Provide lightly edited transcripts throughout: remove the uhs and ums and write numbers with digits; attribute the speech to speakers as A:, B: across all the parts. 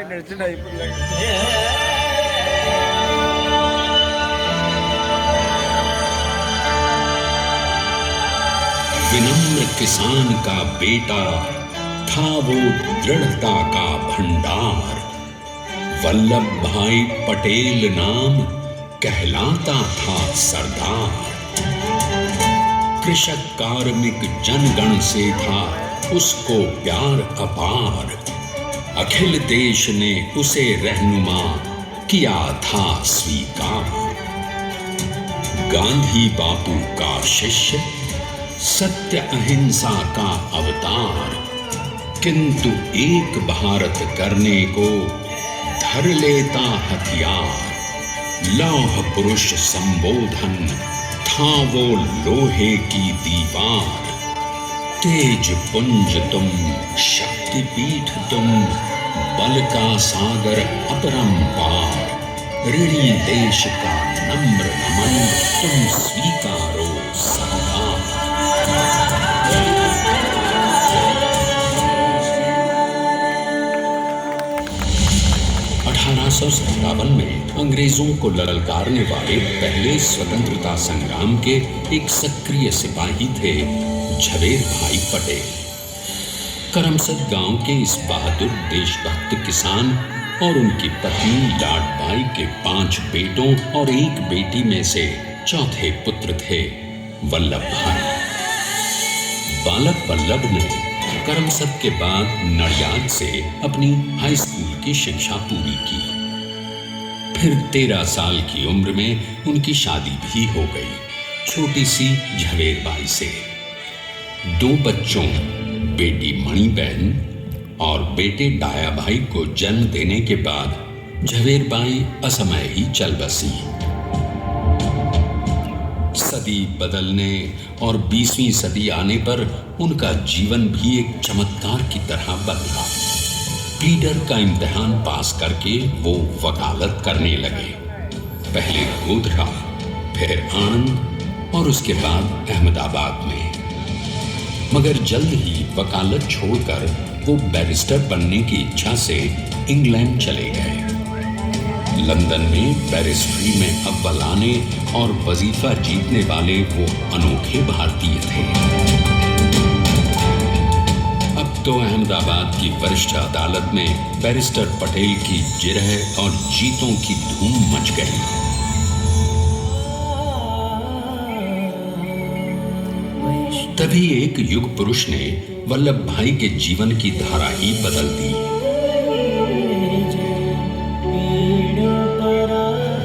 A: विनम्र किसान का बेटा था वो दृढ़ता का भंडार। वल्लभ भाई पटेल नाम कहलाता था सरदार। कृषक कार्मिक जनगण से था उसको प्यार अपार। अखिल देश ने उसे रहनुमा किया था स्वीकार। गांधी बापू का शिष्य, सत्य अहिंसा का अवतार, किंतु एक भारत करने को धर लेता हथियार। लौह पुरुष संबोधन था वो लोहे की दीवार। तेज पुंज तुम, शक्ति पीठ तुम, बल का सागर अपरंपार। ऋणी देश का नम्र नमन तुम स्वीकारो सरदार। 1857 में अंग्रेजों को ललकारने वाले पहले स्वतंत्रता संग्राम के एक सक्रिय सिपाही थे झवेर भाई पटेल। करमसद गांव के इस बहादुर देशभक्त किसान और उनकी पत्नी लाडबाई के 5 बेटों और 1 बेटी में से चौथे पुत्र थे वल्लभ भाई। बालक वल्लभ ने करमसद के बाद नडियाद से अपनी हाई स्कूल की शिक्षा पूरी की। फिर 13 साल की उम्र में उनकी शादी भी हो गई छोटी सी झवेरबाई से। 2 बच्चों, बेटी मणिबहन और बेटे डाया भाई को जन्म देने के बाद झवेरबाई असमय ही चल बसी। सदी बदलने और 20वीं सदी आने पर उनका जीवन भी एक चमत्कार की तरह बदला। प्लीडर का इम्तिहान पास करके वो वकालत करने लगे। पहले गोधरा, फिर आनंद और उसके बाद अहमदाबाद में। मगर जल्द ही वकालत छोड़कर वो बैरिस्टर बनने की इच्छा से इंग्लैंड चले गए। लंदन में बैरिस्ट्री में अव्वल आने और वजीफा जीतने वाले वो अनोखे भारतीय थे। अब तो अहमदाबाद की वरिष्ठ अदालत में बैरिस्टर पटेल की जिरह और जीतों की धूम मच गई। तभी एक युग पुरुष ने वल्लभ भाई के जीवन की धारा ही बदल दी।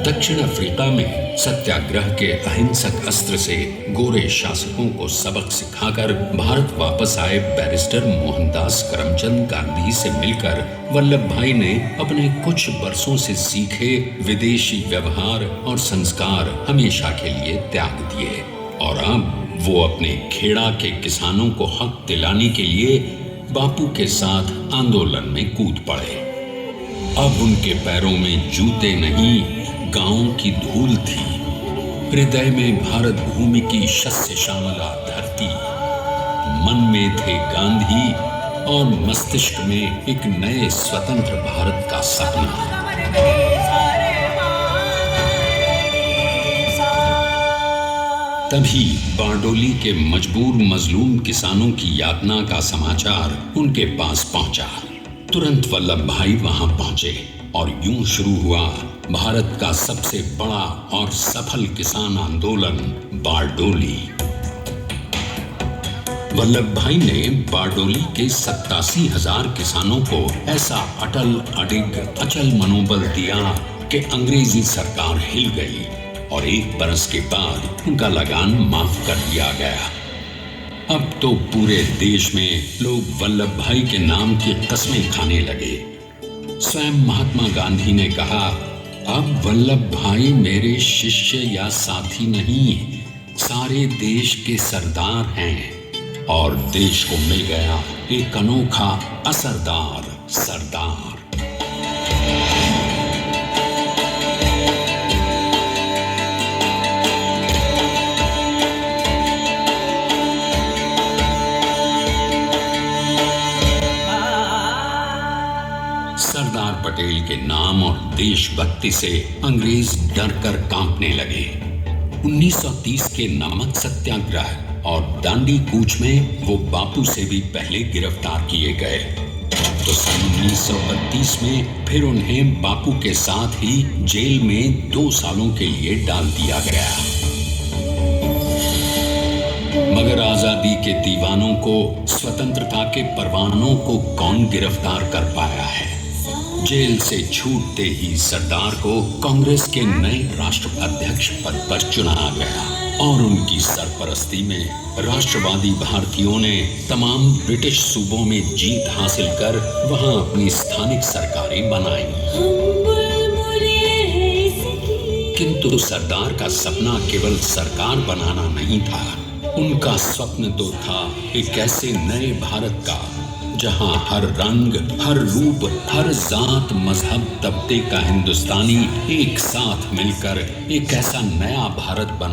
A: दक्षिण अफ्रीका में सत्याग्रह के अहिंसक अस्त्र से गोरे शासकों को सबक सिखाकर भारत वापस आए बैरिस्टर मोहनदास करमचंद गांधी से मिलकर वल्लभ भाई ने अपने कुछ बरसों से सीखे विदेशी व्यवहार और संस्कार हमेशा के लिए त्याग दिए और अब वो अपने खेड़ा के किसानों को हक दिलाने के लिए बापू के साथ आंदोलन में कूद पड़े। अब उनके पैरों में जूते नहीं, गांवों की धूल थी। हृदय में भारत भूमि की शस्य श्यामला धरती। मन में थे गांधी और मस्तिष्क में एक नए स्वतंत्र भारत का सपना। तभी बारडोली के मजबूर मजलूम किसानों की यातना का समाचार उनके पास पहुंचा। तुरंत वल्लभ भाई वहां पहुंचे और यूं शुरू हुआ भारत का सबसे बड़ा और सफल किसान आंदोलन बारडोली। वल्लभ भाई ने बारडोली के 87,000 किसानों को ऐसा अटल अडिग अचल मनोबल दिया कि अंग्रेजी सरकार हिल गई और 1 बरस के बाद उनका लगान माफ कर दिया गया। अब तो पूरे देश में लोग वल्लभ भाई के नाम की कस्में खाने लगे। स्वयं महात्मा गांधी ने कहा, अब वल्लभ भाई मेरे शिष्य या साथी नहीं, सारे देश के सरदार हैं और देश को मिल गया एक अनोखा असरदार सरदार। सरदार पटेल के नाम और देशभक्ति से अंग्रेज डर कर कांपने लगे। 1930 के नमक सत्याग्रह और दांडी कूच में वो बापू से भी पहले गिरफ्तार किए गए। तो सन 1932 में फिर उन्हें बापू के साथ ही जेल में 2 सालों के लिए डाल दिया गया। मगर आजादी के दीवानों को, स्वतंत्रता के परवानों को कौन गिरफ्तार कर पाया है? जेल से छूटते ही सरदार को कांग्रेस के नए राष्ट्राध्यक्ष पद पर चुना गया और उनकी सरपरस्ती में राष्ट्रवादी भारतीयों ने तमाम ब्रिटिश सूबों में जीत हासिल कर वहां अपनी स्थानिक सरकारें बनाई। किंतु सरदार का सपना केवल सरकार बनाना नहीं था। उनका स्वप्न तो था एक ऐसे नए भारत का जहां हर रंग, हर रूप, हर जात, मजहब, तबके का हिंदुस्तानी एक साथ मिलकर एक ऐसा नया भारत बना